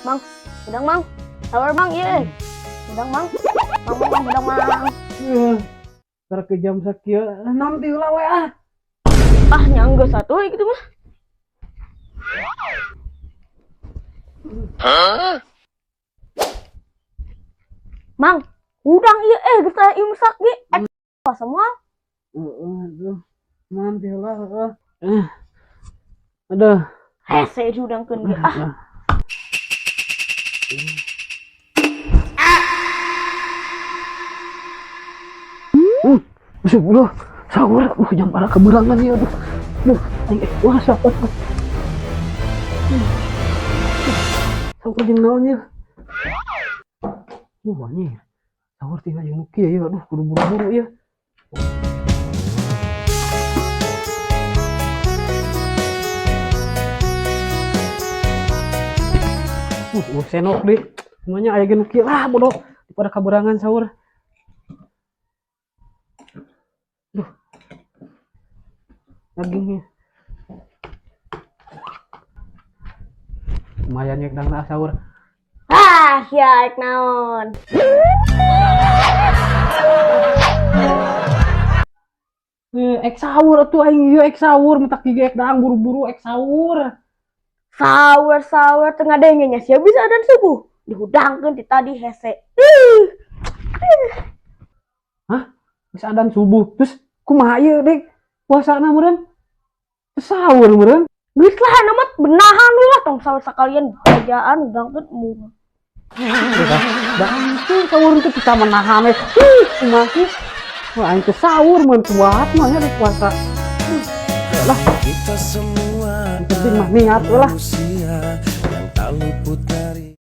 Mang, udang mang, sabar mang, ye. Udang mang, udang mang. Terkejam sakieu nanti ulah we ah. Ah, nyangga satu gitu mah. Mang, udang iya geus imsak ge. Apa semua? Aduh, nanti ulah. Aduh. Hese diudangkeun ge. Bismillah, sahur, jam para keberangan ya, aduh, wah siapa? Sahur jam naonnya? Wahnya, sahur tinggal yang nuki ya, aduh, kudu buru-buru ya. Senok deh, semuanya ayah genuki lah, bodoh, daripada keberangan sahur. Dagingnya lumayan ya kedang sahur. Ya ek naon. Ek sahur tuh aing ieu ek sahur mentak giga ek dang buru-buru ek sahur. Sahur tengah dengenya sia bisa dan subuh. Dihudangkeun ti tadi hese. Hah? Bisa adan subuh. Terus kumaha ieu dek? Puasana meureun? Sahur meureun? Geus lah namat benahan lah tong sahur sakalian bajaan udangkeun mu. Bantu sahur itu kita menahan we. Kumaha sih? Wah aing teh sahur mun kuat mah nya di puasa. Lah. Kita semua penting mah niat lah.